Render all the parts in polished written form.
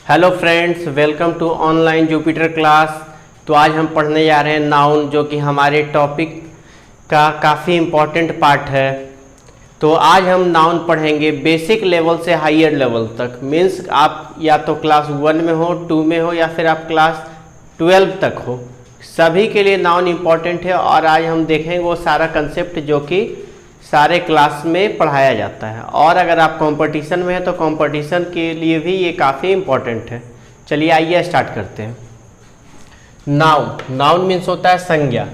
Hello friends, welcome to online Jupiter class. तो आज हम पढ़ने जा रहे हैं नाउन, जो कि हमारे टॉपिक का काफ़ी इम्पोर्टेंट पार्ट है। तो आज हम नाउन पढ़ेंगे बेसिक लेवल से हायर लेवल तक। मीन्स आप या तो क्लास 1 में हो, 2 में हो, या फिर आप क्लास 12 तक हो, सभी के लिए नाउन इम्पोर्टेंट है। और आज हम देखेंगे वो सारा कंसेप्ट जो कि सारे क्लास में पढ़ाया जाता है। और अगर आप कंपटीशन में हैं तो कंपटीशन के लिए भी ये काफ़ी इम्पोर्टेंट है। चलिए आइए स्टार्ट करते हैं। नाउन, नाउन मीन्स होता है संज्ञा।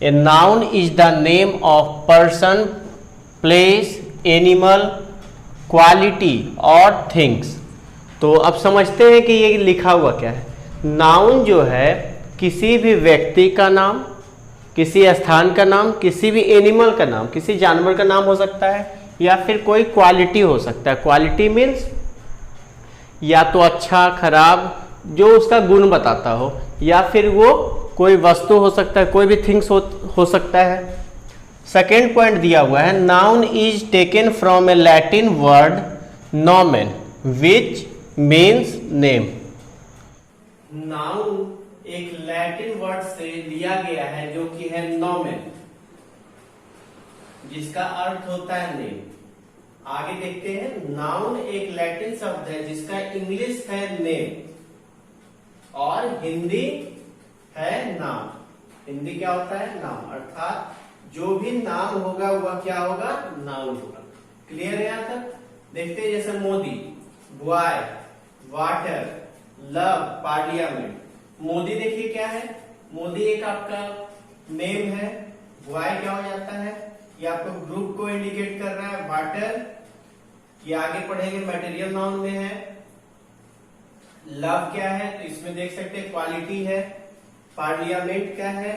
A noun is the name of person, place, animal, quality और थिंग्स। तो अब समझते हैं कि ये लिखा हुआ क्या है। नाउन जो है किसी भी व्यक्ति का नाम, किसी स्थान का नाम, किसी भी एनिमल का नाम, किसी जानवर का नाम हो सकता है, या फिर कोई क्वालिटी हो सकता है। क्वालिटी मीन्स या तो अच्छा, खराब, जो उसका गुण बताता हो, या फिर वो कोई वस्तु हो सकता है, कोई भी थिंग्स हो सकता है। सेकेंड पॉइंट दिया हुआ है, noun is taken from A Latin word नोमेन which means name. Noun एक लैटिन वर्ड से लिया गया है जो कि है नोमेन, जिसका अर्थ होता है नेम। आगे देखते हैं, नाउन एक लैटिन शब्द है जिसका इंग्लिश है नेम और हिंदी है नाम। हिंदी क्या होता है? नाम। अर्थात जो भी नाम होगा वह क्या होगा? नाउन होगा। क्लियर है यहां तक? देखते हैं, जैसे Modi, boy, water, love, parliament. Modi देखिए क्या है, मोदी एक आपका नेम है। बॉय क्या हो जाता है? ये आपको ग्रुप को इंडिकेट कर रहा है। वाटर ये आगे पढ़ेंगे मटेरियल नाउन में है। लव क्या है? तो इसमें देख सकते हैं क्वालिटी है। पार्लियामेंट क्या है?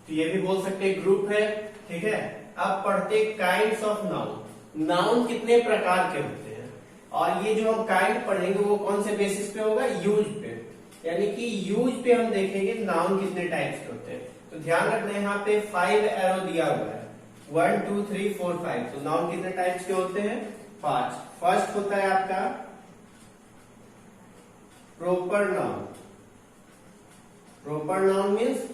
तो ये भी बोल सकते हैं ग्रुप है। ठीक है। अब पढ़ते काइंड्स ऑफ नाउन। नाउन कितने प्रकार के होते हैं, और ये जो हम काइंड पढ़ेंगे वो कौन से बेसिस पे होगा? यूज पे। यानी कि यूज पे हम देखेंगे नाउन कितने टाइप्स के होते हैं। तो ध्यान रखना, यहाँ पे 5 एरो दिया हुआ है, 1 2 3 4 5। तो नाउन कितने टाइप्स के होते हैं? 5। फर्स्ट होता है आपका proper noun. Proper noun means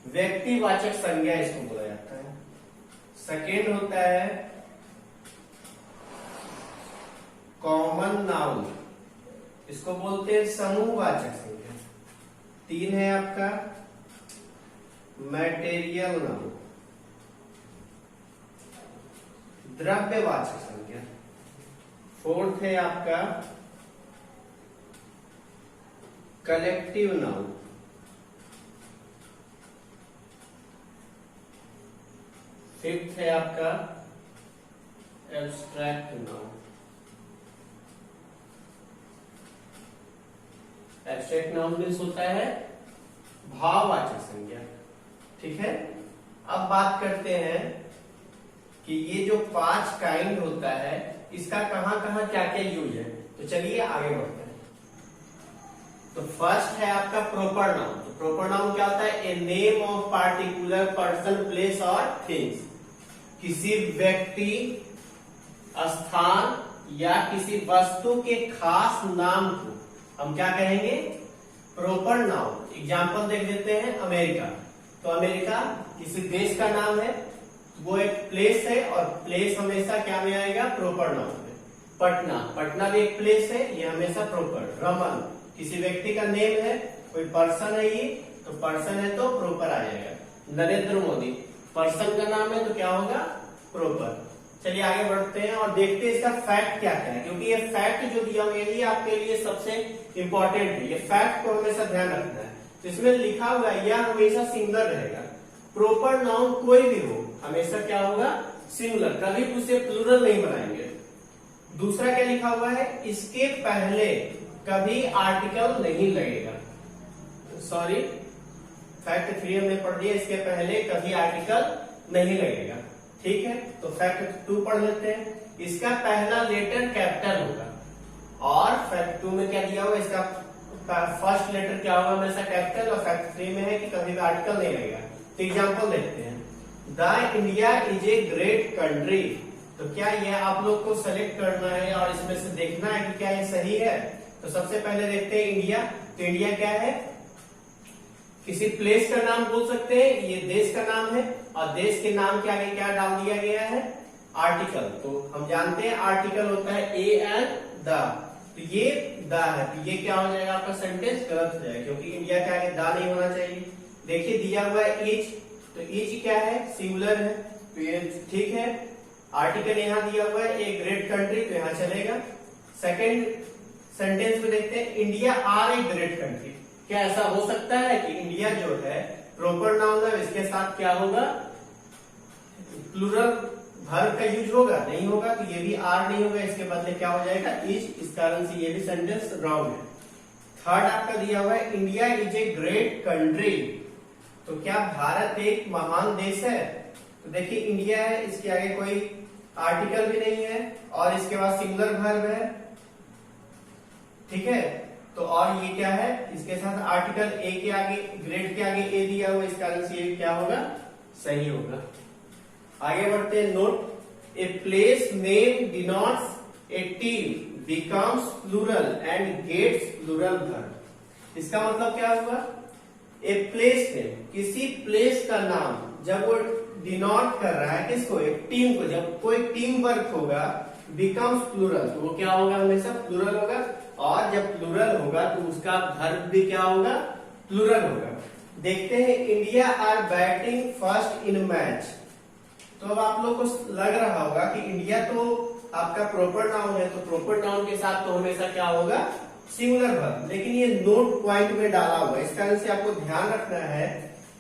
व्यक्तिवाचक संज्ञा, इसको बोला जाता है। सेकेंड होता है कॉमन नाउन, इसको बोलते हैं समूहवाचक संज्ञा। 3 है आपका मैटेरियल नाउन, द्रव्यवाचक संज्ञा। 4th है आपका कलेक्टिव नाउन। 5th है आपका abstract noun. Abstract noun means होता है भाववाचक संज्ञा। ठीक है। अब बात करते हैं कि ये जो 5 काइंड होता है, इसका कहां कहां क्या क्या यूज है। तो चलिए आगे बढ़ते हैं। तो फर्स्ट है आपका प्रॉपर नाउन। तो प्रॉपर नाउन क्या होता है? A name of particular person, place और थिंग्स। किसी व्यक्ति, स्थान या किसी वस्तु के खास नाम को हम क्या कहेंगे? Proper noun. एग्जाम्पल देख लेते हैं, अमेरिका। तो अमेरिका किसी देश का नाम है, वो एक प्लेस है, और प्लेस हमेशा क्या में आएगा? प्रॉपर नाउन में। पटना, पटना भी एक प्लेस है, ये हमेशा प्रॉपर। रमन किसी व्यक्ति का नेम है, कोई पर्सन है ये, तो पर्सन है तो प्रॉपर आ जाएगा। नरेंद्र मोदी पर्सन का नाम है तो क्या होगा? प्रॉपर। चलिए आगे बढ़ते हैं और देखते हैं इसका फैक्ट क्या क्या है, क्योंकि ये फैक्ट जो दिया हुआ है ये आपके लिए सबसे इंपॉर्टेंट है। ये फैक्ट को हमेशा ध्यान रखना है। तो इसमें लिखा हुआ है यह हमेशा सिंगुलर रहेगा। प्रॉपर नाउन कोई भी हो हमेशा क्या होगा? सिंगुलर। कभी उसे प्लूरल नहीं बनाएंगे। दूसरा क्या लिखा हुआ है? इसके पहले कभी आर्टिकल नहीं लगेगा। सॉरी, फैक्ट 3 हमने पढ़ दिया, इसके पहले कभी आर्टिकल नहीं लगेगा। ठीक है। तो फैक्ट 2 पढ़ लेते हैं। इसका पहला लेटर कैपिटल होगा, और फैक्ट 2 में क्या दिया हुआ? इसका फर्स्ट लेटर क्या होगा? हमेशा कैपिटल। और फैक्ट 3 में है कि कभी भी आर्टिकल नहीं लगेगा। तो एग्जाम्पल देखते हैं। The India is a great country. तो क्या ये आप लोग को सेलेक्ट करना है और इसमें से देखना है कि क्या ये सही है। तो सबसे पहले देखते हैं इंडिया। तो इंडिया क्या है? किसी प्लेस का नाम बोल सकते हैं, ये देश का नाम है, और देश के नाम के आगे क्या डाल दिया गया है? आर्टिकल। तो हम जानते हैं आर्टिकल होता है ए एंड द, तो ये द है, तो ये क्या हो जाएगा आपका सेंटेंस गलत हो जाएगा, क्योंकि इंडिया के आगे द नहीं होना चाहिए। देखिए दिया हुआ है इज, तो इज क्या है? सिंगुलर है, तो ये ठीक है। आर्टिकल यहाँ दिया हुआ है ए ग्रेट कंट्री, तो यहाँ चलेगा। सेकेंड सेंटेंस में देखते हैं India are a great country. क्या ऐसा हो सकता है कि इंडिया जो है प्रॉपर नाउन है, इसके साथ क्या होगा? प्लूरल वर्ब का यूज होगा? नहीं होगा, तो ये भी आर नहीं होगा, इसके बदले क्या हो जाएगा? इज। इस कारण से ये भी सेंटेंस रॉन्ग है। थर्ड आपका दिया हुआ है India is a great country, तो क्या भारत एक महान देश है? तो देखिए इंडिया है, इसके आगे कोई आर्टिकल भी नहीं है, और इसके बाद सिंगुलर वर्ब है, ठीक है। तो और ये क्या है? इसके साथ आर्टिकल ए के आगे, ग्रेट के आगे ए दिया हुआ, इस कारण से ये क्या होगा? सही होगा। आगे बढ़ते हैं। Note, a place name denotes a team becomes plural and gets plural verb. इसका मतलब क्या हुआ? ए प्लेस नेम, किसी प्लेस का नाम जब वो डिनोट कर रहा है किसको? एक टीम को। जब कोई टीम वर्क होगा बिकम्स प्लूरल, तो वो क्या होगा? हमेशा प्लूरल होगा, और जब प्लूरल होगा तो उसका वर्ब भी क्या होगा? प्लूरल होगा। देखते हैं India are batting first in match. तो अब आप लोग को लग रहा होगा कि इंडिया तो आपका प्रॉपर नाउन है, तो प्रॉपर नाउन के साथ तो हमेशा क्या होगा? Singular verb. लेकिन ये नोट पॉइंट में डाला हुआ है, इस कारण से आपको ध्यान रखना है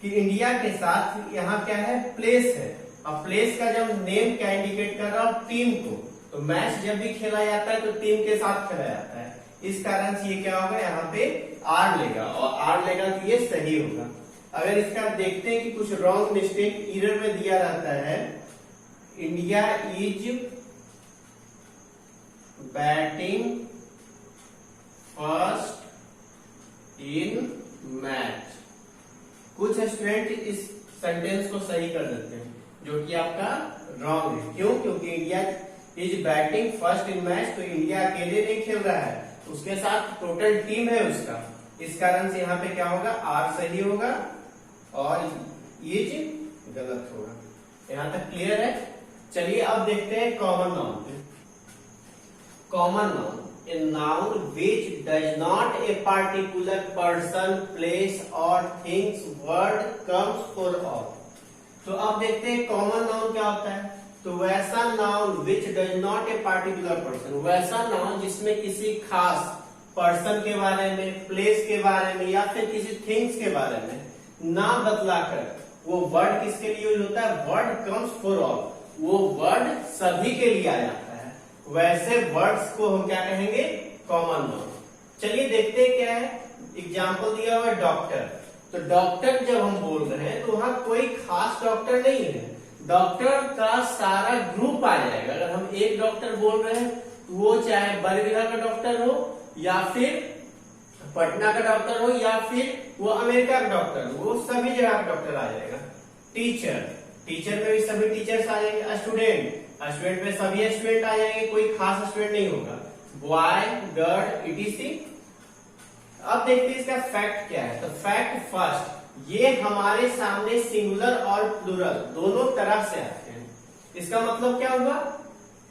कि इंडिया के साथ यहाँ क्या है? प्लेस है, और प्लेस का जब नेम क्या इंडिकेट कर रहा है? टीम को। तो मैच जब भी खेला जाता है तो टीम के साथ खेला जाता है, इस कारण से ये क्या होगा? यहाँ पे आर लेगा, और आर लेगा तो ये सही होगा। अगर इसका देखते हैं कि कुछ रॉन्ग मिस्टेक इरर में दिया रहता है, India is batting first in match. कुछ स्टूडेंट इस सेंटेंस को सही कर देते हैं, जो कि आपका रॉन्ग है। क्यों? क्योंकि India is batting first in match, तो इंडिया अकेले नहीं खेल रहा है, उसके साथ टोटल टीम है उसका, इस कारण से यहाँ पे क्या होगा? आर सही होगा और इज गलत होगा। यहां तक क्लियर है? चलिए अब देखते हैं कॉमन नाउन पे। Common noun, a noun which does not a particular person, place और things, word comes for all. तो अब देखते हैं कॉमन नाउन क्या होता है। तो वैसा noun which does not a particular person, वैसा नाउन जिसमें किसी खास पर्सन के बारे में, प्लेस के बारे में, या फिर किसी थिंग्स के बारे में ना बतलाकर वो वर्ड किसके लिए यूज होता है? वर्ड कम्स फॉर ऑल, वो वर्ड सभी के लिए आ जाता है। वैसे वर्ड्स को हम क्या कहेंगे? Common noun. चलिए देखते हैं क्या है। एग्जाम्पल दिया हुआ है डॉक्टर। तो डॉक्टर जब हम बोल रहे हैं तो वहां कोई खास डॉक्टर नहीं है, डॉक्टर का सारा ग्रुप आ जाएगा। अगर हम एक डॉक्टर बोल रहे हैं तो वो चाहे बरगढ़ का डॉक्टर हो, या फिर पटना का डॉक्टर हो, या फिर वो अमेरिका का डॉक्टर हो, वो सभी जगह का डॉक्टर आ जाएगा। टीचर, टीचर में भी सभी टीचर्स आ जाएंगे। स्टूडेंट, स्टूडेंट में सभी स्टूडेंट आ जाएंगे, कोई खास स्टूडेंट नहीं होगा। Boy, girl, etc.. अब देखते हैं इसका फैक्ट क्या है। तो फैक्ट फर्स्ट, ये हमारे सामने सिंगुलर और प्लूरल दोनों तरह से आते हैं। इसका मतलब क्या हुआ?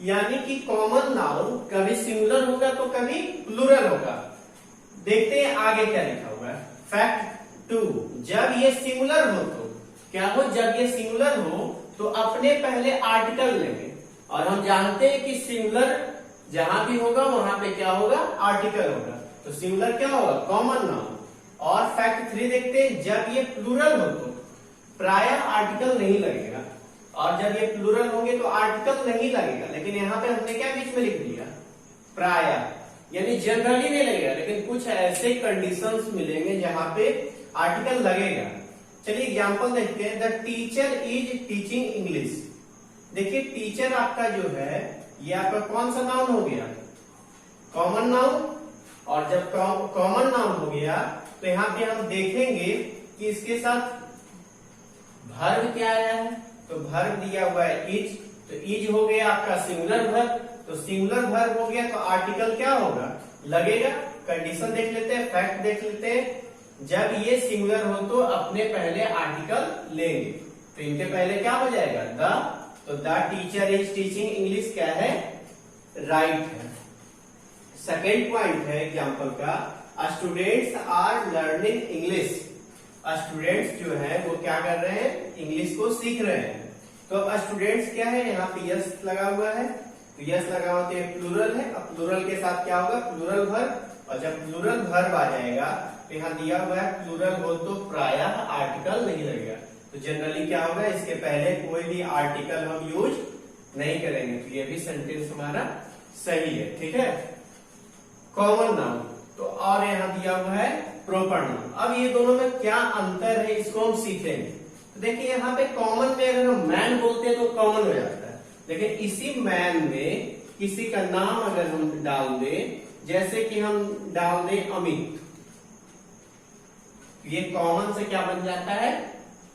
यानी कि कॉमन नाउन कभी सिंगुलर होगा तो कभी प्लूरल होगा। देखते हैं आगे क्या लिखा हुआ है। फैक्ट 2, जब ये सिंगुलर हो तो क्या हो? जब ये सिंगुलर हो तो अपने पहले आर्टिकल लेंगे, और हम जानते हैं कि सिंगुलर जहां भी होगा वहां पे क्या होगा? आर्टिकल होगा। तो सिंगुलर क्या होगा? Common noun. और फैक्ट 3 देखते हैं, जब ये प्लूरल हो तो प्राय आर्टिकल नहीं लगेगा, और जब ये प्लूरल होंगे तो आर्टिकल नहीं लगेगा। लेकिन यहाँ पे हमने क्या बीच में लिख दिया? प्राय, यानी जनरली नहीं लगेगा, लेकिन कुछ ऐसे कंडीशंस मिलेंगे जहां पे आर्टिकल लगेगा। चलिए एग्जांपल देखते हैं। The teacher is teaching English. देखिए टीचर आपका जो है ये आपका कौन सा नाउन हो गया? Common noun. और जब कॉमन नाउन हो गया तो यहाँ पे हम देखेंगे कि इसके साथ वर्ब क्या आया है। तो वर्ब दिया हुआ है इज, तो इज हो गया आपका सिंगुलर वर्ब। तो सिंगुलर वर्ब हो गया तो आर्टिकल क्या होगा? लगेगा। कंडीशन देख लेते हैं, फैक्ट देख लेते हैं। जब ये सिंगुलर हो तो अपने पहले आर्टिकल लेंगे, तो इनके पहले क्या हो जाएगा, द। तो the teacher is teaching English क्या है, राइट है। सेकेंड पॉइंट है एग्जाम्पल का, students are learning English. Students जो है वो क्या कर रहे हैं, इंग्लिश को सीख रहे हैं। तो अब स्टूडेंट्स क्या है, यहाँ पे यस लगा हुआ है, तो यस लगा हुआ तो प्लूरल है। अब प्लूरल के साथ क्या होगा, प्लूरल वर्ब, और जब प्लूरल वर्ब आ जाएगा तो यहाँ दिया हुआ है प्लूरल हो तो प्रायः आर्टिकल नहीं लगेगा। तो जनरली क्या होगा, इसके पहले कोई भी आर्टिकल हम यूज नहीं करेंगे। तो ये भी सेंटेंस हमारा सही है, ठीक है। कॉमन नाउन, तो और यहाँ दिया हुआ है प्रॉपर नाउन। अब ये दोनों में क्या अंतर है, इसको हम सीखेंगे। तो देखिए यहाँ पे कॉमन में अगर हम मैन बोलते हैं तो कॉमन हो जाता है, लेकिन इसी मैन में किसी का नाम अगर हम डाल दें, जैसे कि हम डाल दें अमित, ये कॉमन से क्या बन जाता है,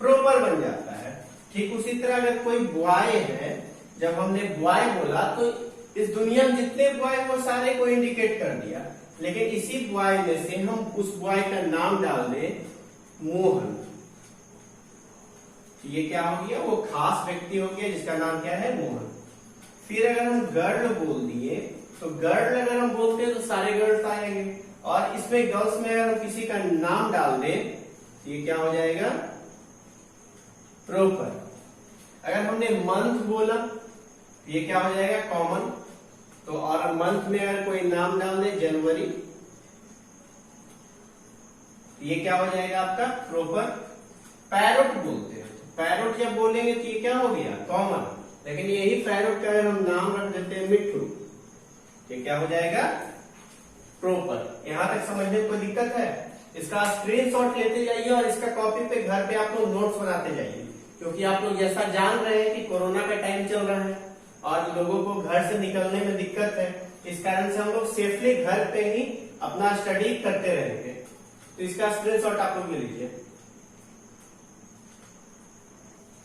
प्रॉपर बन जाता है। ठीक उसी तरह अगर कोई बॉय है, जब हमने बॉय बोला तो इस दुनिया में जितने बॉय वो सारे को इंडिकेट कर दिया, लेकिन इसी बॉय में से हम उस बॉय का नाम डाल दें मोहन, तो ये क्या हो गया, वो खास व्यक्ति हो गया जिसका नाम क्या है, मोहन। फिर अगर हम गर्ल बोल दिए, तो गर्ल अगर हम बोलते हैं तो सारे गर्ल्स आएंगे, और इसमें गर्ल्स में अगर हम किसी का नाम डाल दें तो ये क्या हो जाएगा, प्रॉपर। अगर हमने मंथ बोला तो ये क्या हो जाएगा, कॉमन। तो और मंथ में अगर कोई नाम डाल दे, जनवरी, तो ये क्या हो जाएगा आपका, प्रॉपर। पैरोट बोलते हैं, पैरोट जब बोलेंगे तो ये क्या हो गया, कॉमन। लेकिन यही पैरोट का अगर हम नाम रख देते हैं मिट्टू, ये क्या हो जाएगा, प्रॉपर। यहां तक समझने में कोई दिक्कत है? इसका स्क्रीनशॉट लेते जाइए और इसका कॉपी पे घर पे आप लोग नोट्स बनाते जाइए, क्योंकि आप लोग जैसा जान रहे हैं कि कोरोना का टाइम चल रहा है और लोगों को घर से निकलने में दिक्कत है, इस कारण से हम लोग सेफली घर पे ही अपना स्टडी करते रहेंगे। तो इसका स्क्रीनशॉट आप लोग ले लीजिए।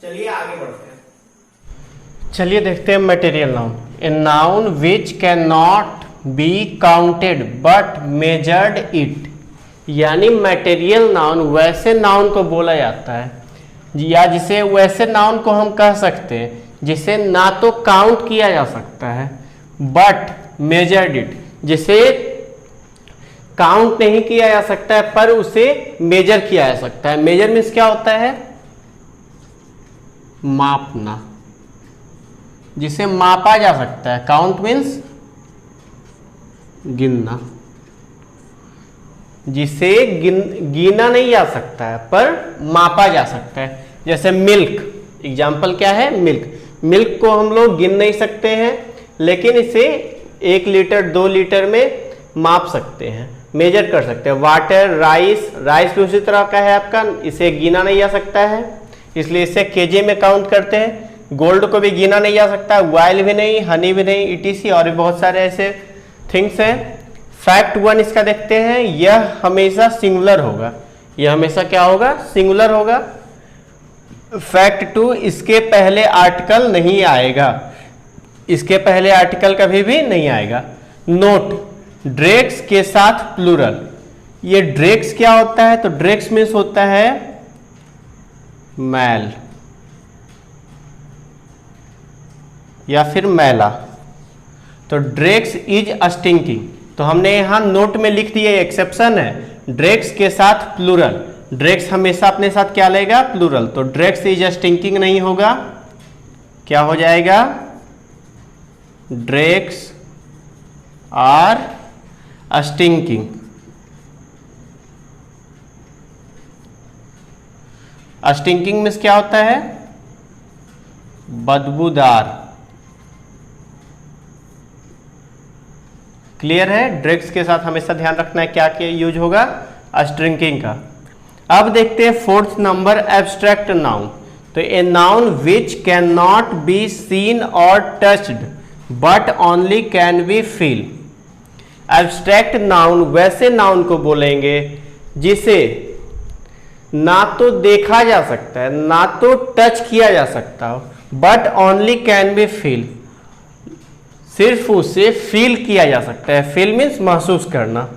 चलिए आगे बढ़ते हैं। चलिए देखते हैं material noun. A noun which can not be counted but measured it, यानी मटेरियल नाउन वैसे नाउन को बोला जाता है, या जिसे वैसे नाउन को हम कह सकते हैं जिसे ना तो काउंट किया जा सकता है बट मेजर्ड इट, जिसे काउंट नहीं किया जा सकता है पर उसे मेजर किया जा सकता है। मेजर मीन्स क्या होता है, मापना, जिसे मापा जा सकता है। काउंट मीन्स गिनना, जिसे गिना नहीं जा सकता है पर मापा जा सकता है। जैसे मिल्क, एग्जाम्पल क्या है, मिल्क। मिल्क को हम लोग गिन नहीं सकते हैं, लेकिन इसे 1 लीटर 2 लीटर में माप सकते हैं, मेजर कर सकते हैं। वाटर, राइस, राइस भी उसी तरह का है आपका, इसे गिना नहीं जा सकता है, इसलिए इसे केजे में काउंट करते हैं। गोल्ड को भी गिना नहीं जा सकता, ऑयल भी नहीं, हनी भी नहीं, ईटीसी और भी बहुत सारे ऐसे थिंग्स हैं। फैक्ट 1 इसका देखते हैं, यह हमेशा सिंगुलर होगा। यह हमेशा क्या होगा, सिंगुलर होगा। फैक्ट 2, इसके पहले आर्टिकल नहीं आएगा, इसके पहले आर्टिकल कभी भी नहीं आएगा। नोट, ड्रेक्स के साथ प्लूरल। ये ड्रेक्स क्या होता है, तो ड्रेक्स मीन्स होता है मैल या फिर मैला। तो ड्रेक्स इज स्टिंकिंग, तो हमने यहां नोट में लिख दिया, एक्सेप्शन है, ड्रेक्स के साथ प्लूरल। ड्रेक्स हमेशा अपने साथ क्या लेगा, प्लूरल। तो ड्रेक्स इज स्टिंकिंग नहीं होगा, क्या हो जाएगा, drakes are stinking. Stinking means क्या होता है, बदबूदार। क्लियर है? ड्रेक्स के साथ हमेशा ध्यान रखना है क्या क्या यूज होगा, स्ट्रिंकिंग का। अब देखते हैं 4th नंबर, एब्स्ट्रैक्ट नाउन। तो a noun which can not be seen और touched but only can be feel. Abstract noun वैसे नाउन को बोलेंगे जिसे ना तो देखा जा सकता है, ना तो टच किया जा सकता हो, but only can be feel, सिर्फ उसे फील किया जा सकता है। फील मीन्स महसूस करना।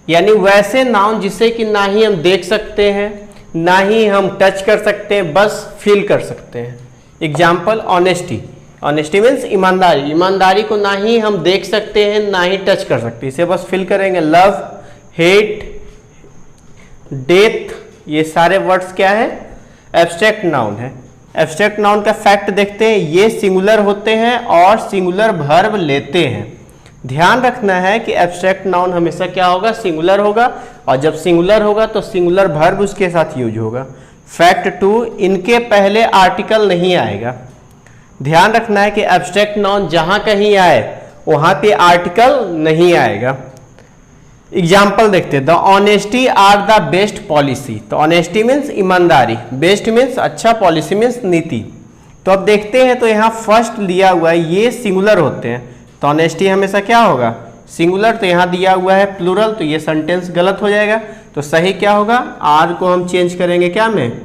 यानी वैसे नाउन जिसे कि ना ही हम देख सकते हैं ना ही हम टच कर सकते हैं, बस फील कर सकते हैं। एग्जाम्पल ऑनेस्टी, ऑनेस्टी मीन्स ईमानदारी, ईमानदारी को ना ही हम देख सकते हैं ना ही टच कर सकते, इसे बस फील करेंगे। लव, हेट, डेथ, ये सारे वर्ड्स क्या है, एब्स्ट्रैक्ट नाउन है। एब्स्ट्रैक्ट नाउन का फैक्ट देखते हैं, ये सिंगुलर होते हैं और सिंगुलर वर्ब लेते हैं। ध्यान रखना है कि एब्स्ट्रैक्ट नाउन हमेशा क्या होगा, सिंगुलर होगा, और जब सिंगुलर होगा तो सिंगुलर वर्ब उसके साथ यूज होगा। फैक्ट 2, इनके पहले आर्टिकल नहीं आएगा। ध्यान रखना है कि एब्स्ट्रैक्ट नाउन जहां कहीं आए वहां पे आर्टिकल नहीं आएगा। एग्जाम्पल देखते हैं, the honesty are the best policy. तो ऑनेस्टी मीन्स ईमानदारी, बेस्ट मीन्स अच्छा, पॉलिसी मीन्स नीति। तो अब देखते हैं, तो यहाँ फर्स्ट लिया हुआ है, ये सिंगुलर होते हैं, तो ऑनेस्टी हमेशा क्या होगा, सिंगुलर। तो यहाँ दिया हुआ है प्लूरल, तो ये सेंटेंस गलत हो जाएगा। तो सही क्या होगा, आर को हम चेंज करेंगे क्या में,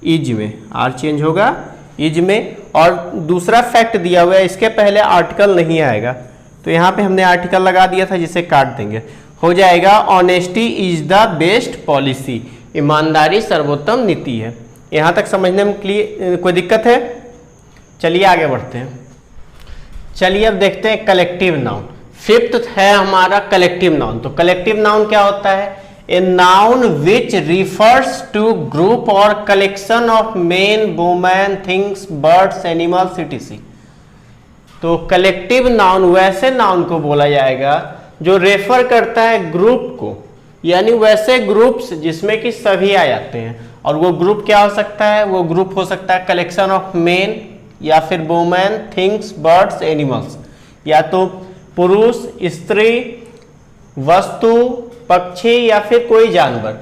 इज में, आर चेंज होगा इज में। और दूसरा फैक्ट दिया हुआ है, इसके पहले आर्टिकल नहीं आएगा, तो यहाँ पे हमने आर्टिकल लगा दिया था जिसे काट देंगे, हो जाएगा honesty is the best policy, ईमानदारी सर्वोत्तम नीति है। यहाँ तक समझने में क्लियर, कोई दिक्कत है? चलिए आगे बढ़ते हैं। चलिए अब देखते हैं कलेक्टिव नाउन। फिफ्थ है हमारा कलेक्टिव नाउन। तो कलेक्टिव नाउन क्या होता है, a noun which refers to group और collection of men, women, things, birds, animals, etc. तो कलेक्टिव नाउन वैसे नाउन को बोला जाएगा जो रेफर करता है ग्रुप को, यानी वैसे ग्रुप्स जिसमें कि सभी आ जाते हैं। और वो ग्रुप क्या हो सकता है, वो ग्रुप हो सकता है कलेक्शन ऑफ मेन, या फिर वुमेन, थिंग्स, बर्ड्स, एनिमल्स, या तो पुरुष, स्त्री, वस्तु, पक्षी, या फिर कोई जानवर,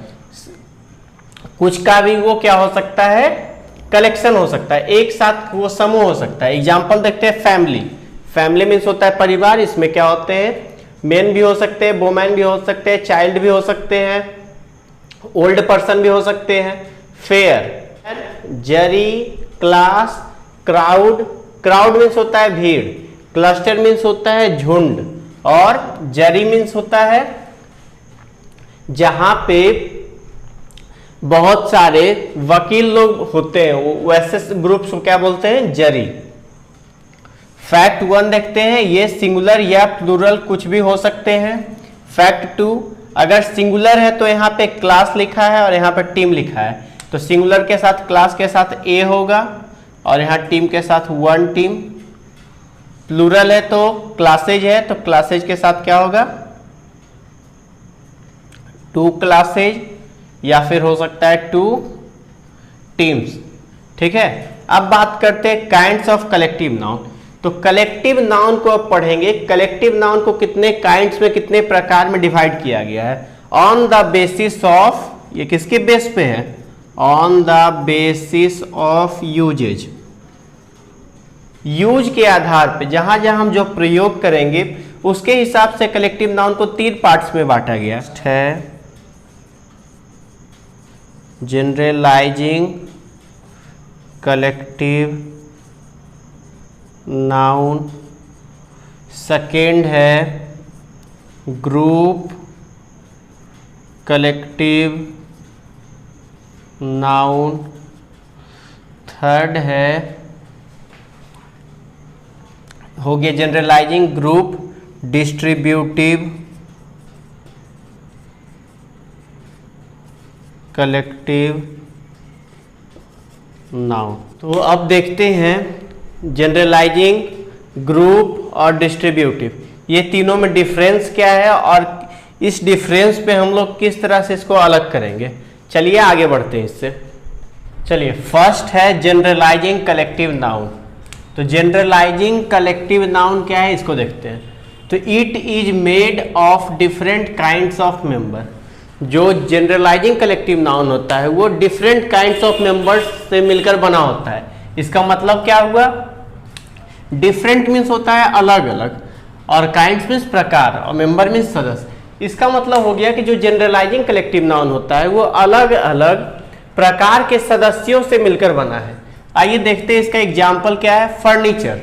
कुछ का भी वो क्या हो सकता है, कलेक्शन हो सकता है, एक साथ वो समूह हो सकता है। एग्जाम्पल देखते हैं, फैमिली। फैमिली मीन्स होता है परिवार, इसमें क्या होते हैं, मेन भी हो सकते हैं, वुमेन भी हो सकते हैं, चाइल्ड भी हो सकते हैं, ओल्ड पर्सन भी हो सकते हैं। फेयर, जरी, क्लास, क्राउड, क्राउड मीन्स होता है भीड़, क्लस्टर मीन्स होता है झुंड, और जरी मीन्स होता है जहां पे बहुत सारे वकील लोग होते हैं, वैसे ग्रुप्स को क्या बोलते हैं, जरी। फैक्ट 1 देखते हैं, ये सिंगुलर या प्लूरल कुछ भी हो सकते हैं। फैक्ट 2, अगर सिंगुलर है तो यहाँ पे क्लास लिखा है और यहाँ पे टीम लिखा है, तो सिंगुलर के साथ क्लास के साथ ए होगा और यहाँ टीम के साथ वन टीम। प्लूरल है तो क्लासेज है, तो क्लासेज के साथ क्या होगा, टू क्लासेज, या फिर हो सकता है टू टीम्स। ठीक है, अब बात करते हैं काइंड्स ऑफ कलेक्टिव नाउन। तो कलेक्टिव नाउन को अब पढ़ेंगे। कलेक्टिव नाउन को कितने काइंड्स में, कितने प्रकार में डिवाइड किया गया है, ऑन द बेसिस ऑफ, ये किसके बेस पे है, on the basis of usages, use के आधार पे, जहां जहां हम जो प्रयोग करेंगे उसके हिसाब से कलेक्टिव नाउन को 3 पार्ट्स में बांटा गया है। जनरलाइजिंग कलेक्टिव नाउन, सेकेंड है ग्रुप कलेक्टिव नाउन, थर्ड है हो गया generalising group distributive collective noun. तो अब देखते हैं जनरलाइजिंग, ग्रुप और डिस्ट्रीब्यूटिव, ये तीनों में डिफरेंस क्या है और इस डिफरेंस पे हम लोग किस तरह से इसको अलग करेंगे। चलिए आगे बढ़ते हैं इससे। चलिए, फर्स्ट है जनरलाइजिंग कलेक्टिव नाउन। तो जनरलाइजिंग कलेक्टिव नाउन क्या है, इसको देखते हैं। तो it is made of different kinds of member. जो जनरलाइजिंग कलेक्टिव नाउन होता है वो डिफरेंट काइंड्स ऑफ मेंबर्स से मिलकर बना होता है। इसका मतलब क्या हुआ, डिफरेंट मीन्स होता है अलग अलग, और काइंड्स मीन्स प्रकार, और मेंबर मीन्स सदस्य। इसका मतलब हो गया कि जो जनरलाइजिंग कलेक्टिव नाउन होता है वो अलग अलग प्रकार के सदस्यों से मिलकर बना है। आइए देखते हैं इसका एग्जाम्पल क्या है, फर्नीचर।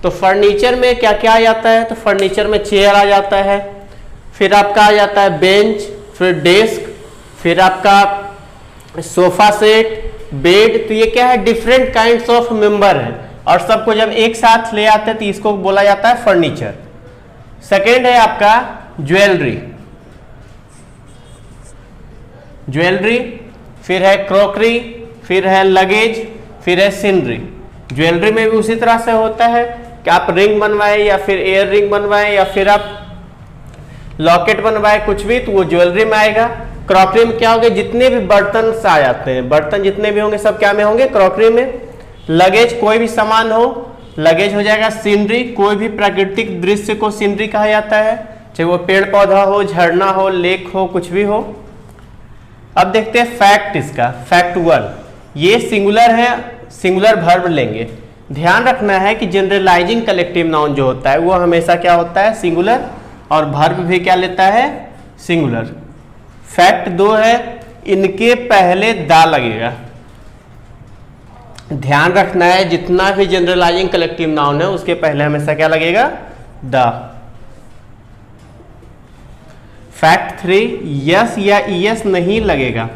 तो फर्नीचर में क्या क्या आ जाता है, तो फर्नीचर में चेयर आ जाता है, फिर आपका आ जाता है बेंच, फिर डेस्क, फिर आपका सोफा सेट, बेड। तो ये क्या है, डिफरेंट काइंड्स ऑफ मेंबर है, और सबको जब एक साथ ले आते हैं तो इसको बोला जाता है फर्नीचर। सेकेंड है आपका ज्वेलरी, ज्वेलरी, फिर है क्रॉकरी, फिर है लगेज, फिर है सीनरी। ज्वेलरी में भी उसी तरह से होता है कि आप रिंग बनवाए या फिर एयर रिंग बनवाए या फिर आप लॉकेट बनवाए, कुछ भी, तो वो ज्वेलरी में आएगा। क्रॉकरी में क्या होगा, जितने भी बर्तन आ जाते हैं, बर्तन जितने भी होंगे सब क्या में होंगे, क्रॉकरी में। लगेज, कोई भी सामान हो, लगेज हो जाएगा। सीनरी, कोई भी प्राकृतिक दृश्य को सीनरी कहा जाता है, चाहे वो पेड़ पौधा हो, झरना हो, लेक हो, कुछ भी हो। अब देखते हैं फैक्ट इसका, फैक्ट 1, ये सिंगुलर है, सिंगुलर वर्ब लेंगे। ध्यान रखना है कि जनरलाइजिंग कलेक्टिव नाउन जो होता है वो हमेशा क्या होता है, सिंगुलर, और वर्ब भी क्या लेता है, सिंगुलर। फैक्ट 2 है, इनके पहले दा लगेगा। ध्यान रखना है जितना भी जनरलाइजिंग कलेक्टिव नाउन है उसके पहले हमेशा क्या लगेगा, दा। फैक्ट 3, यस या ईएस नहीं लगेगा।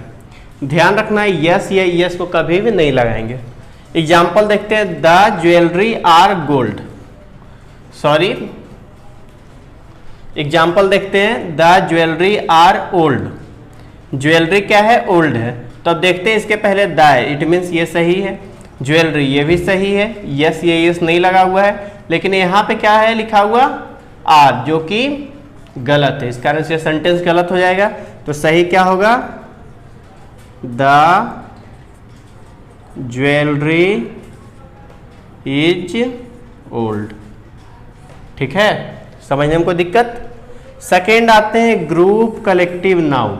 ध्यान रखना है यस या ईएस को कभी भी नहीं लगाएंगे। एग्जाम्पल देखते हैं, the jewellery are gold, sorry, example देखते हैं, the jewellery are old. Jewellery क्या है, ओल्ड है। तो अब देखते हैं इसके पहले द है, इट मीन्स ये सही है। ज्वेलरी ये भी सही है, यस ये यस नहीं लगा हुआ है, लेकिन यहाँ पे क्या है लिखा हुआ, आर, जो कि गलत है। इस कारण से सेंटेंस गलत हो जाएगा। तो सही क्या होगा, द ज्वेलरी इज ओल्ड। ठीक है, समझने में कोई दिक्कत। सेकेंड आते हैं ग्रुप कलेक्टिव नाउन।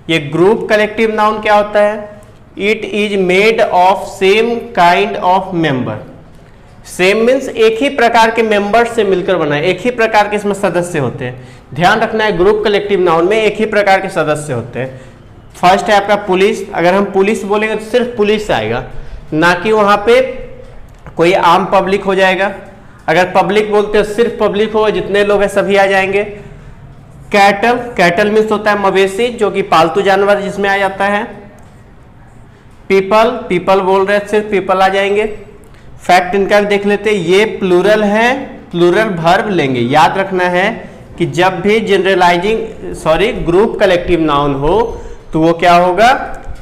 ये ग्रुप कलेक्टिव नाउन क्या होता है, it is made of same kind of member. Same means एक ही प्रकार के मेंबर से मिलकर बना है, एक ही प्रकार के इसमें सदस्य होते हैं। ध्यान रखना है ग्रुप कलेक्टिव नाउन में एक ही प्रकार के सदस्य होते हैं। फर्स्ट है आपका पुलिस, अगर हम पुलिस बोलेंगे तो सिर्फ पुलिस आएगा, ना कि वहां पे कोई आम पब्लिक हो जाएगा। अगर पब्लिक बोलते हैं सिर्फ पब्लिक हो, जितने लोग हैं सभी आ जाएंगे। कैटल, कैटल मीन्स होता है मवेशी, जो कि पालतू जानवर जिसमें आ जाता है। पीपल, पीपल बोल रहे हैं सिर्फ पीपल आ जाएंगे। फैक्ट इनका भी देख लेते हैं, ये प्लूरल है, प्लूरल वर्ब लेंगे। याद रखना है कि जब भी जनरलाइजिंग ग्रुप कलेक्टिव नाउन हो तो वो क्या होगा,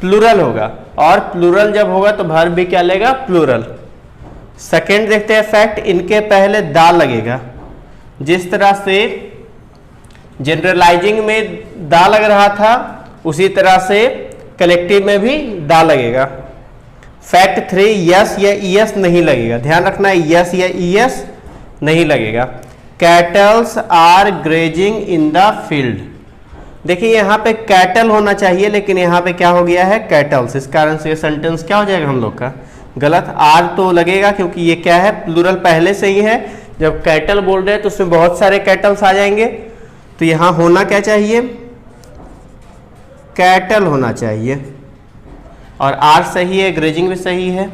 प्लूरल होगा, और प्लूरल जब होगा तो वर्ब भी क्या लेगा, प्लूरल। सेकेंड देखते हैं फैक्ट, इनके पहले दा लगेगा। जिस तरह से जनरलाइजिंग में दा लग रहा था उसी तरह से कलेक्टिव में भी दा लगेगा। फैक्ट 3, यस या ईएस नहीं लगेगा। ध्यान रखना है यस या ईएस नहीं लगेगा। Cattles are grazing in the field. देखिए यहाँ पे कैटल होना चाहिए, लेकिन यहाँ पे क्या हो गया है, कैटल्स। इस कारण से ये सेंटेंस क्या हो जाएगा हम लोग का, गलत। आर तो लगेगा क्योंकि ये क्या है, प्लूरल पहले से ही है। जब कैटल बोल रहे हैं तो उसमें बहुत सारे कैटल्स आ जाएंगे, तो यहाँ होना क्या चाहिए, कैटल होना चाहिए। और आर सही है, ग्रेजिंग भी सही है,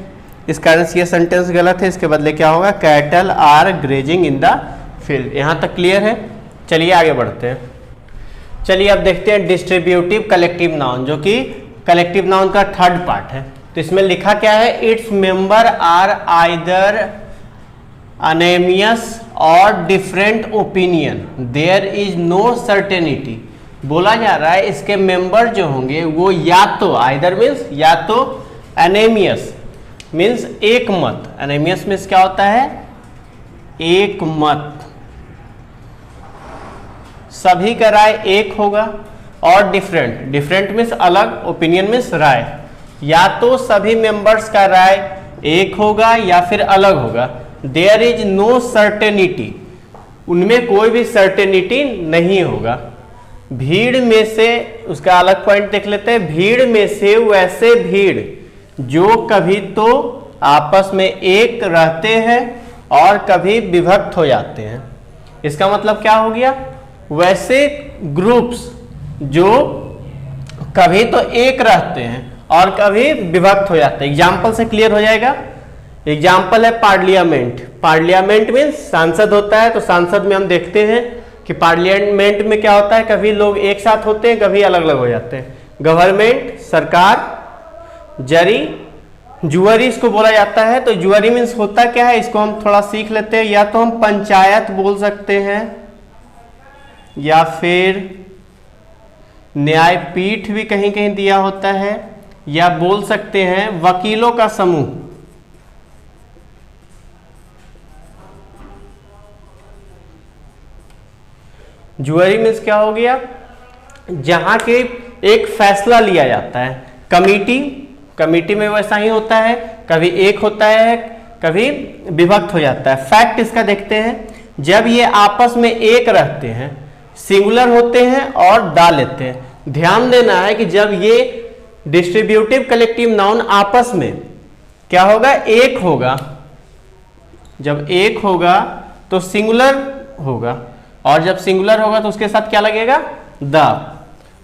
इस कारण से ये सेंटेंस गलत है। इसके बदले क्या होगा, cattle are grazing in the field. यहाँ तक क्लियर है। चलिए आगे बढ़ते हैं। चलिए अब देखते हैं डिस्ट्रीब्यूटिव कलेक्टिव नाउन, जो कि कलेक्टिव नाउन का थर्ड पार्ट है। तो इसमें लिखा क्या है, its member are either unanimous और different opinion, there is no certainty. बोला जा रहा है इसके मेंबर जो होंगे वो या तो आइदर मीन्स या तो एनेमियस मीन्स एक मत। एनेमियस मीन्स क्या होता है, एक मत, सभी का राय एक होगा। और डिफरेंट, डिफरेंट मीन्स अलग, ओपिनियन मीन्स राय। या तो सभी मेंबर्स का राय एक होगा या फिर अलग होगा। देयर इज नो सर्टेनिटी, उनमें कोई भी सर्टेनिटी नहीं होगा। भीड़ में से, उसका अलग पॉइंट देख लेते हैं, भीड़ में से वैसे भीड़ जो कभी तो आपस में एक रहते हैं और कभी विभक्त हो जाते हैं। इसका मतलब क्या हो गया, वैसे ग्रुप्स जो कभी तो एक रहते हैं और कभी विभक्त हो जाते हैं। एग्जाम्पल से क्लियर हो जाएगा। एग्जाम्पल है पार्लियामेंट। पार्लियामेंट मीन्स सांसद होता है, तो सांसद में हम देखते हैं कि पार्लियामेंट में क्या होता है, कभी लोग एक साथ होते हैं, कभी अलग अलग हो जाते हैं। गवर्नमेंट, सरकार, जरी, जुअरी इसको बोला जाता है। तो जुअरी मीन्स होता क्या है, इसको हम थोड़ा सीख लेते हैं। या तो हम पंचायत बोल सकते हैं, या फिर न्यायपीठ भी कहीं कहीं दिया होता है, या बोल सकते हैं वकीलों का समूह। जुअरी मीन्स क्या हो गया, जहां के एक फैसला लिया जाता है। कमिटी में वैसा ही होता है, कभी एक होता है, कभी विभक्त हो जाता है। फैक्ट इसका देखते हैं, जब ये आपस में एक रहते हैं, सिंगुलर होते हैं और दा लेते हैं। ध्यान देना है कि जब ये डिस्ट्रीब्यूटिव कलेक्टिव नाउन आपस में क्या होगा, एक होगा। जब एक होगा तो सिंगुलर होगा, और जब सिंगुलर होगा तो उसके साथ क्या लगेगा, द।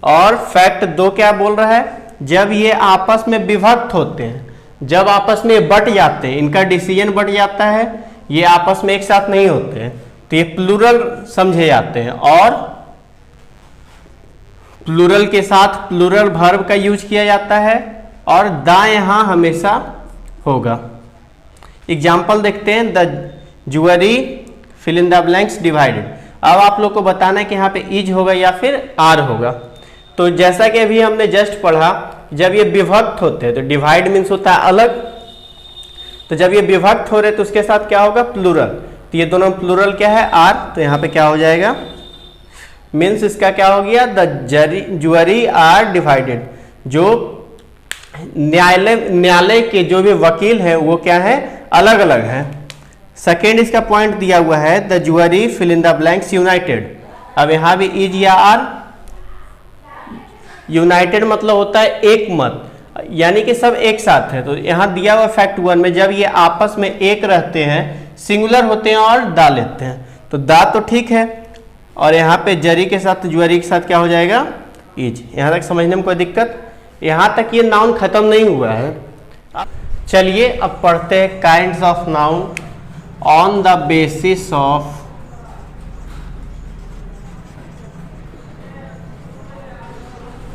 और फैक्ट 2 क्या बोल रहा है, जब ये आपस में विभक्त होते हैं, जब आपस में बट जाते हैं, इनका डिसीजन बट जाता है, ये आपस में एक साथ नहीं होते हैं, तो ये प्लूरल समझे जाते हैं। और प्लूरल के साथ प्लूरल वर्ब का यूज किया जाता है, और दा यहां हमेशा होगा। एग्जाम्पल देखते हैं, the jury fill in the blanks divided. अब आप लोग को बताना है कि यहाँ पे इज होगा या फिर आर होगा। तो जैसा कि अभी हमने जस्ट पढ़ा, जब ये विभक्त होते हैं तो डिवाइड मीन्स होता है अलग, तो जब ये विभक्त हो रहे तो उसके साथ क्या होगा, प्लूरल। तो ये दोनों प्लूरल क्या है, आर। तो यहाँ पे क्या हो जाएगा, मीन्स इसका क्या हो गया, द जुअरी आर डिवाइडेड। जो न्यायालय के जो भी वकील हैं वो क्या है, अलग अलग है। सेकेंड इसका पॉइंट दिया हुआ है, the jury fill in the blanks united. अब यहां भी इज या आर, यूनाइटेड मतलब होता है एक मत, यानी कि सब एक साथ है। तो यहां दिया हुआ फैक्ट 1 में जब ये आपस में एक रहते हैं, सिंगुलर होते हैं और दा लेते हैं, तो दा तो ठीक है, और यहाँ पे जरी के साथ जुअरी के साथ क्या हो जाएगा, इज। यहां तक समझने में कोई दिक्कत, यहां तक ये नाउन खत्म नहीं हुआ है। चलिए अब पढ़ते हैं kinds of noun on the basis of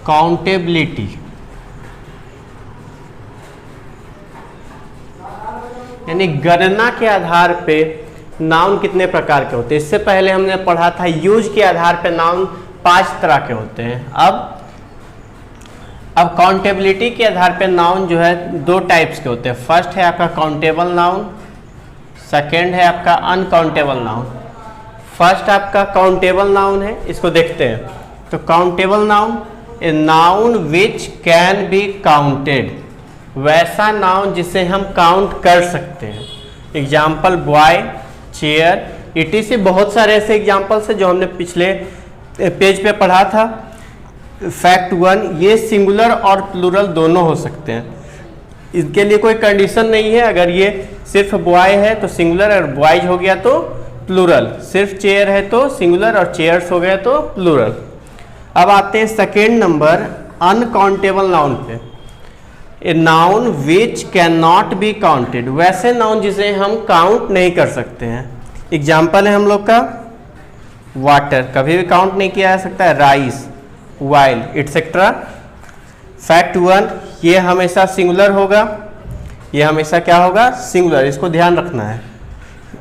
accountability. यानी गणना के आधार पे नाउन कितने प्रकार के होते हैं। इससे पहले हमने पढ़ा था यूज के आधार पे नाउन 5 तरह के होते हैं। अब काउंटेबिलिटी के आधार पे नाउन जो है 2 टाइप्स के होते हैं। फर्स्ट है आपका काउंटेबल नाउन, सेकेंड है आपका अनकाउंटेबल नाउन। फर्स्ट आपका काउंटेबल नाउन है, इसको देखते हैं। तो countable noun, a noun which can be counted, वैसा नाउन जिसे हम काउंट कर सकते हैं। एग्जाम्पल बॉय, चेयर, इटी से बहुत सारे ऐसे एग्जाम्पल्स हैं जो हमने पिछले पेज पे पढ़ा था। फैक्ट 1, ये सिंगुलर और प्लूरल दोनों हो सकते हैं। इसके लिए कोई कंडीशन नहीं है, अगर ये सिर्फ बॉय है तो सिंगुलर, और बॉयज हो गया तो प्लूरल। सिर्फ चेयर है तो सिंगुलर, और चेयर्स हो गया तो प्लूरल। अब आते हैं सेकेंड नंबर अनकाउंटेबल नाउन पे। ए noun which can not be counted, वैसे नाउन जिसे हम काउंट नहीं कर सकते हैं। एग्जाम्पल है हम लोग का वाटर, कभी भी काउंट नहीं किया जा सकता है। Rice, wild, etcetera. फैक्ट 1, ये हमेशा सिंगुलर होगा, ये हमेशा क्या होगा, सिंगुलर, इसको ध्यान रखना है।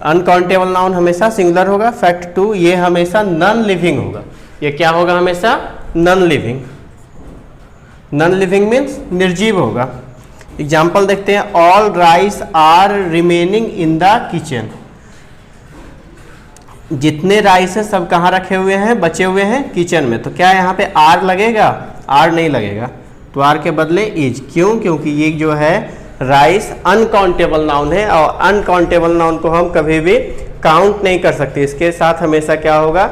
अनकाउंटेबल नाउन हमेशा सिंगुलर होगा। फैक्ट 2, ये हमेशा नॉन लिविंग होगा, ये क्या होगा, हमेशा non living. Non living means निर्जीव होगा। एग्जाम्पल देखते हैं, all rice are remaining in the kitchen. जितने राइस है सब कहाँ रखे हुए हैं, बचे हुए हैं किचन में। तो क्या यहाँ पे आर लगेगा, आर नहीं लगेगा, तो आर के बदले इज। क्यों, क्योंकि ये जो है राइस अनकाउंटेबल नाउन है, और अनकाउंटेबल नाउन को हम कभी भी काउंट नहीं कर सकते। इसके साथ हमेशा क्या होगा,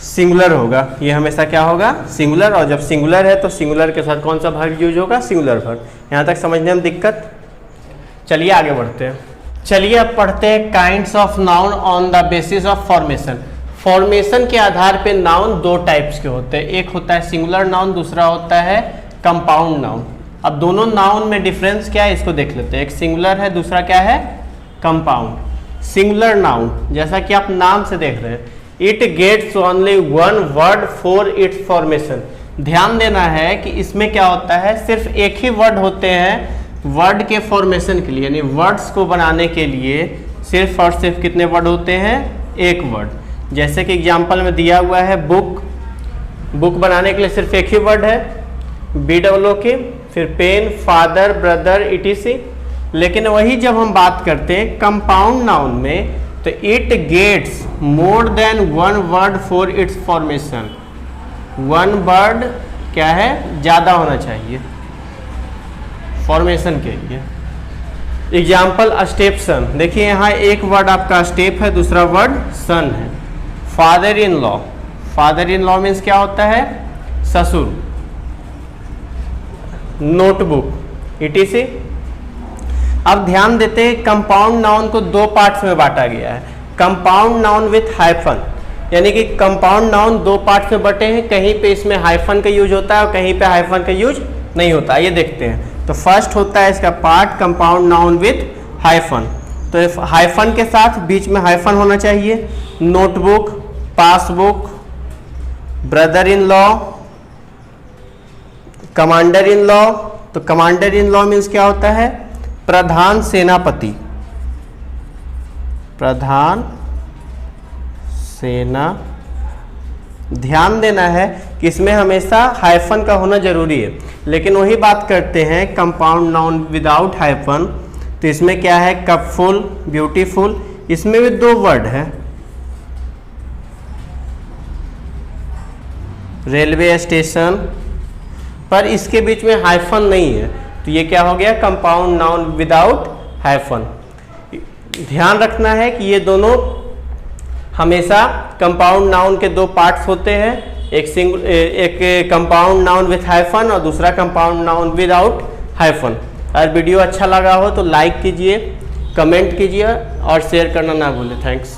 सिंगुलर होगा। ये हमेशा क्या होगा, सिंगुलर, और जब सिंगुलर है तो सिंगुलर के साथ कौन सा वर्ब यूज होगा, सिंगुलर वर्ब। यहाँ तक समझने में दिक्कत। चलिए आगे बढ़ते हैं। चलिए अब पढ़ते हैं kinds of noun on the basis of formation. Formation के आधार पे नाउन 2 टाइप्स के होते हैं, एक होता है सिंगुलर नाउन, दूसरा होता है कंपाउंड नाउन। अब दोनों नाउन में डिफरेंस क्या है इसको देख लेते हैं। एक सिंगुलर है, दूसरा क्या है, कंपाउंड। सिंगुलर नाउन जैसा कि आप नाम से देख रहे हैं, it gets only one word for its formation. ध्यान देना है कि इसमें क्या होता है, सिर्फ एक ही वर्ड होते हैं वर्ड के फॉर्मेशन के लिए, यानी वर्ड्स को बनाने के लिए सिर्फ और सिर्फ कितने वर्ड होते हैं, एक वर्ड। जैसे कि एग्जांपल में दिया हुआ है बुक, बुक बनाने के लिए सिर्फ एक ही वर्ड है BOOK, फिर पेन, फादर, ब्रदर, ETC। लेकिन वही जब हम बात करते हैं कंपाउंड नाउन में, तो it gets more than one word for its formation. One word क्या है, ज़्यादा होना चाहिए फॉर्मेशन के लिए। एग्जाम्पल स्टेप सन, देखिए यहाँ एक वर्ड आपका स्टेप है, दूसरा वर्ड सन है। Father in law, father in law means क्या होता है, ससुर। Notebook, ETC। अब ध्यान देते हैं कंपाउंड नाउन को दो पार्ट्स में बांटा गया है, कंपाउंड नाउन विथ हाइफन, यानी कि कंपाउंड नाउन दो पार्ट्स में बटे हैं, कहीं पे इसमें हाइफन का यूज होता है और कहीं पे हाइफन का यूज नहीं होता। ये देखते हैं, तो फर्स्ट होता है इसका part compound noun with hyphen, तो हाइफन के साथ बीच में हाइफन होना चाहिए। Notebook, passbook, brother in law, commander in law. तो कमांडर इन लॉ मीन्स क्या होता है, प्रधान सेनापति, प्रधान सेना। ध्यान देना है कि इसमें हमेशा हाइफन का होना जरूरी है, लेकिन वही बात करते हैं कंपाउंड नाउन विदाउट हाइफन, तो इसमें क्या है, कपफुल, ब्यूटीफुल, इसमें भी दो वर्ड है। रेलवे स्टेशन, पर इसके बीच में हाइफन नहीं है, तो ये क्या हो गया, कंपाउंड नाउन विदाउट हाइफन। ध्यान रखना है कि ये दोनों हमेशा कंपाउंड नाउन के दो पार्ट्स होते हैं, एक कंपाउंड नाउन विथ हाइफन और दूसरा कंपाउंड नाउन विदाउट हाइफन। अगर वीडियो अच्छा लगा हो तो लाइक कीजिए, कमेंट कीजिए और शेयर करना ना भूलें। थैंक्स।